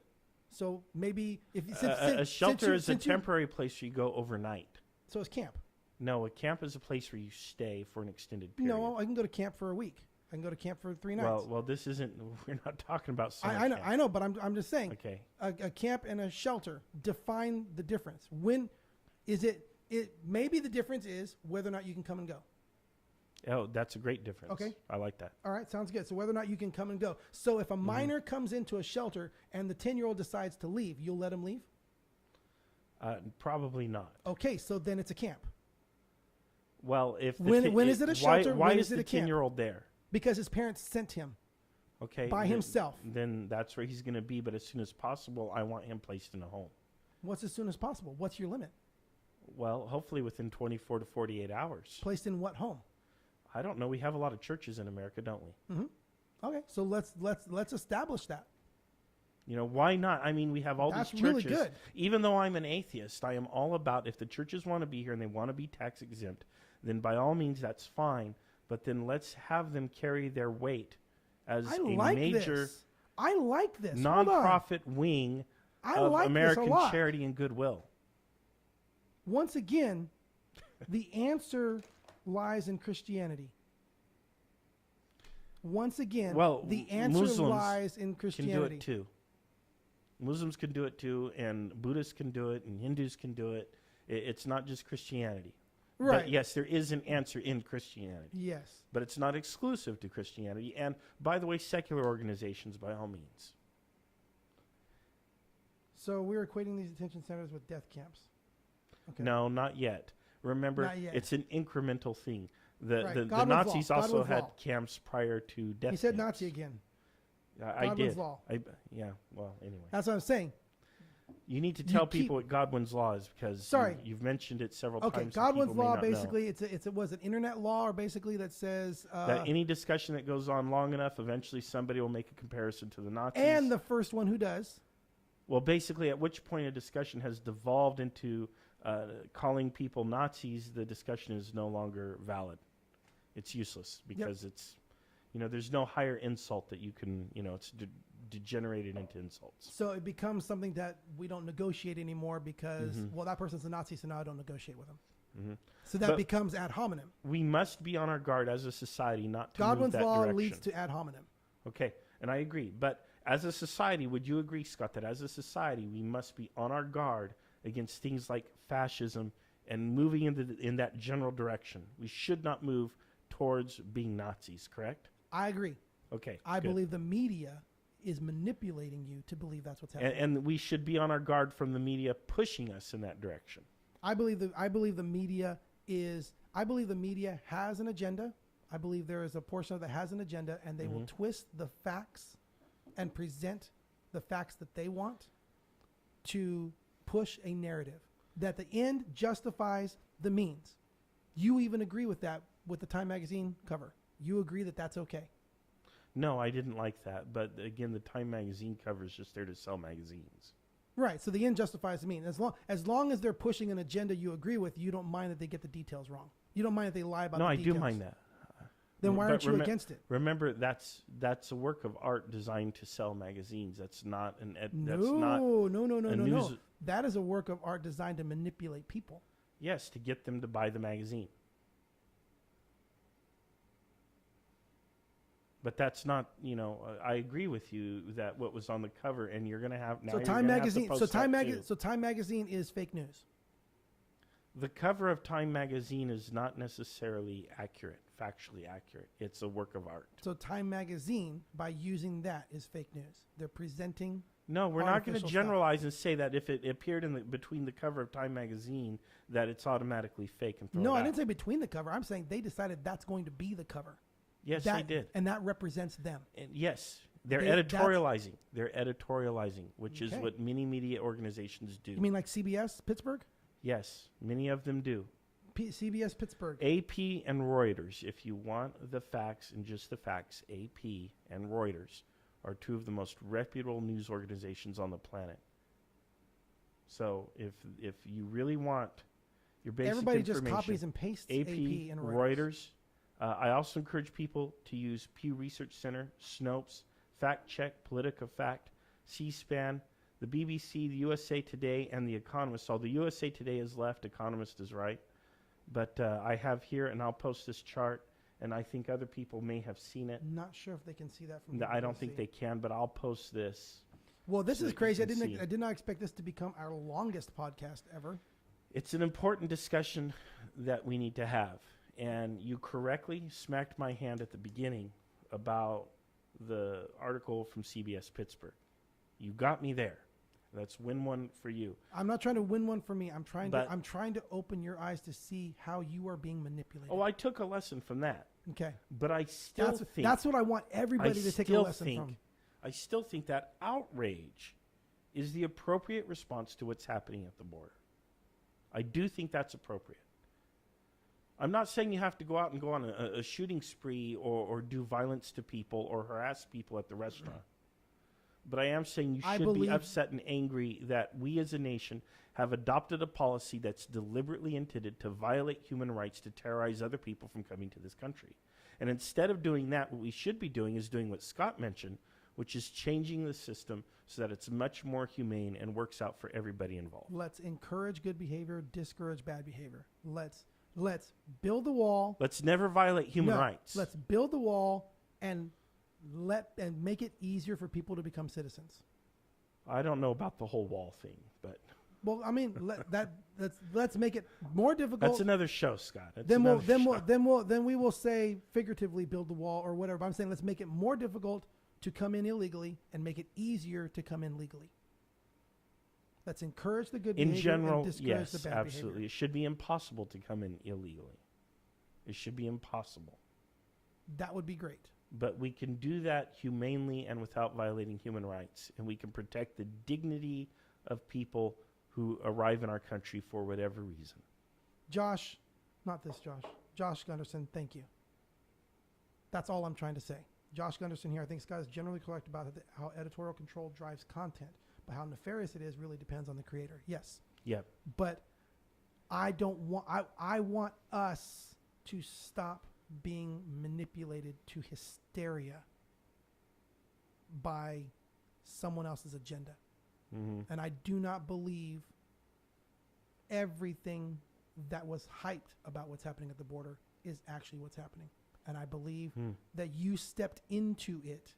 So maybe if a shelter is a temporary place where you go overnight. So it's camp. No, a camp is a place where you stay for an extended period. No, I can go to camp for a week. I can go to camp for 3 nights. Well, this isn't. We're not talking about summer I know, camp. I know, but I'm just saying. Okay. A camp and a shelter. Define the difference. When is it? Maybe the difference is whether or not you can come and go. Oh, that's a great difference. Okay. I like that. All right, sounds good. So whether or not you can come and go. So if a minor comes into a shelter and the 10-year-old decides to leave, you'll let him leave? Probably not. Okay, so then it's a camp. Well, if when is it a shelter? Why when is it the a camp? 10-year-old there? Because his parents sent him. Okay. By himself. Then that's where he's going to be. But as soon as possible, I want him placed in a home. What's as soon as possible? What's your limit? Well, hopefully within 24 to 48 hours. Placed in what home? I don't know. We have a lot of churches in America, don't we? Mm-hmm. Okay, so let's establish that. You know, why not? I mean, we have all That's these churches. really good. Even though I'm an atheist, I am all about if the churches want to be here and they want to be tax exempt, then by all means that's fine. But then let's have them carry their weight as a major I like this. nonprofit wing of American charity and goodwill. Once again, the answer lies in Christianity. Once again, the answer Muslims lies in Christianity. Can do it too. Muslims can do it too, and Buddhists can do it, and Hindus can do it. It's not just Christianity. Right. But yes, there is an answer in Christianity. Yes. But it's not exclusive to Christianity. And by the way, secular organizations by all means. So we're equating these detention centers with death camps. Okay. No, not yet. Remember, Not yet. it's an incremental thing. Right. The God was Nazis law. God also was had law. camps prior to death He said camps. Nazi again. I God did. was law. Yeah, well, anyway. That's what I'm saying. You need to tell people what Godwin's law is because you've mentioned it several times. Okay, and Godwin's people may law not know. basically it was an internet law or basically that says that any discussion that goes on long enough, eventually somebody will make a comparison to the Nazis. and the first one who does. Well, basically, at which point a discussion has devolved into calling people Nazis, the discussion is no longer valid. It's useless because it's, there's no higher insult that you can, it's degenerated into insults. So it becomes something that we don't negotiate anymore because, well, that person's a Nazi, so now I don't negotiate with them. So that becomes ad hominem. We must be on our guard as a society not to Godwin's move that law direction. leads to ad hominem. Okay, and I agree. But as a society, would you agree, Scott, that as a society we must be on our guard against things like fascism and moving in that general direction? We should not move towards being Nazis, correct? I agree. Okay, I good. believe the media is manipulating you to believe that's what's happening. And we should be on our guard from the media pushing us in that direction. I believe the media has an agenda. I believe there is a portion of that has an agenda, and they will twist the facts and present the facts that they want to push a narrative that the end justifies the means. You even agree with that with the Time magazine cover. You agree that that's okay. No, I didn't like that. But again, the Time magazine cover is just there to sell magazines. Right. So the end justifies the means. As long as they're pushing an agenda you agree with, you don't mind that they get the details wrong. You don't mind that they lie about the details. No, I do mind that. Then why aren't you against it? Remember, that's a work of art designed to sell magazines. That's not an No. That is a work of art designed to manipulate people. Yes, to get them to buy the magazine. But that's not, I agree with you that what was on the cover, and you're going to have now. So Time magazine. So Time magazine is fake news. The cover of Time magazine is not necessarily accurate, factually accurate. It's a work of art. So Time magazine, by using that, is fake news. They're presenting. No, we're not going to generalize and say that if it appeared between the cover of Time magazine that it's automatically fake and throw it out. I didn't say between the cover. I'm saying they decided that's going to be the cover. Yes, they did. And that represents them. And yes, they're editorializing. They're editorializing, which is what many media organizations do. You mean like CBS Pittsburgh? Yes, many of them do. CBS Pittsburgh. AP and Reuters, if you want the facts and just the facts, AP and Reuters are two of the most reputable news organizations on the planet. So if you really want your basic everybody information, just copies and pastes AP and Reuters. I also encourage people to use Pew Research Center, Snopes, Fact Check, PoliticaFact, C-SPAN. The BBC, the USA Today, and the Economist. So the USA Today is left, Economist is right. But I have here, and I'll post this chart, and I think other people may have seen it. Not sure if they can see that from No, the I don't BBC. think they can, but I'll post this. Well, this so is that you crazy. can I did not expect this to become our longest podcast ever. It's an important discussion that we need to have. And you correctly smacked my hand at the beginning about the article from CBS Pittsburgh. You got me there. That's win one for you. I'm not trying to win one for me. I'm trying But- to open your eyes to see how you are being manipulated. Oh, I took a lesson from that. Okay. But I still think... That's what I want everybody to take a lesson from. I still think that outrage is the appropriate response to what's happening at the border. I do think that's appropriate. I'm not saying you have to go out and go on a shooting spree or do violence to people or harass people at the restaurant. But I am saying you should be upset and angry that we as a nation have adopted a policy that's deliberately intended to violate human rights to terrorize other people from coming to this country. And instead of doing that, what we should be doing is doing what Scott mentioned, which is changing the system so that it's much more humane and works out for everybody involved. Let's encourage good behavior, discourage bad behavior. Let's build the wall. Let's never violate human rights. Let's build the wall and make it easier for people to become citizens. I don't know about the whole wall thing, but well, I mean, let's make it more difficult. that's another show, Scott. Then we will say figuratively build the wall or whatever. But I'm saying let's make it more difficult to come in illegally and make it easier to come in legally. Let's encourage the good behavior in general, and discourage yes, the bad absolutely. behavior. It should be impossible to come in illegally. It should be impossible. That would be great. But we can do that humanely and without violating human rights. And we can protect the dignity of people who arrive in our country for whatever reason. Josh Gunderson, thank you. That's all I'm trying to say. Josh Gunderson here. I think Scott is generally correct about how editorial control drives content, but how nefarious it is really depends on the creator. Yes. Yep. But I want us to stop being manipulated to hysteria by someone else's agenda. Mm-hmm. And I do not believe everything that was hyped about what's happening at the border is actually what's happening. And I believe that you stepped into it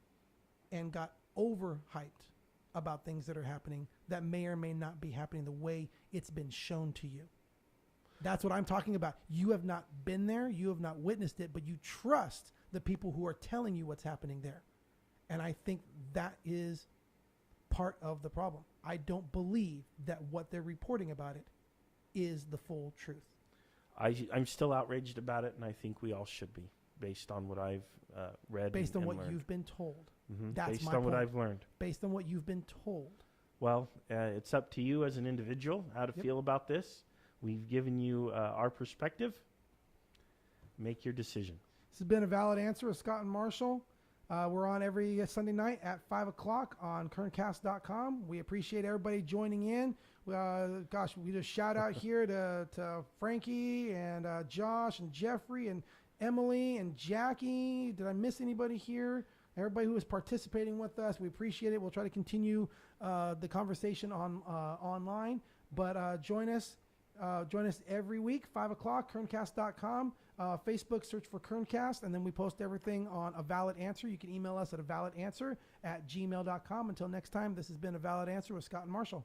and got overhyped about things that are happening that may or may not be happening the way it's been shown to you. That's what I'm talking about. You have not been there. You have not witnessed it, but you trust the people who are telling you what's happening there. And I think that is part of the problem. I don't believe that what they're reporting about it is the full truth. I'm still outraged about it, and I think we all should be, based on what I've read. Based on what learned. you've been told. Mm-hmm. That's based my on point. what I've learned. Based on what you've been told. Well, it's up to you as an individual how to feel about this. We've given you our perspective. Make your decision. This has been A Valid Answer with Scott and Marshall. We're on every Sunday night at 5 o'clock on kerncast.com. We appreciate everybody joining in. We just shout out here to Frankie and Josh and Jeffrey and Emily and Jackie. Did I miss anybody here? Everybody who is participating with us, we appreciate it. We'll try to continue the conversation online. But join us every week, 5 o'clock, kerncast.com. Facebook, search for Kerncast, and then we post everything on A Valid Answer. You can email us at avalidanswer@gmail.com. Until next time, this has been A Valid Answer with Scott and Marshall.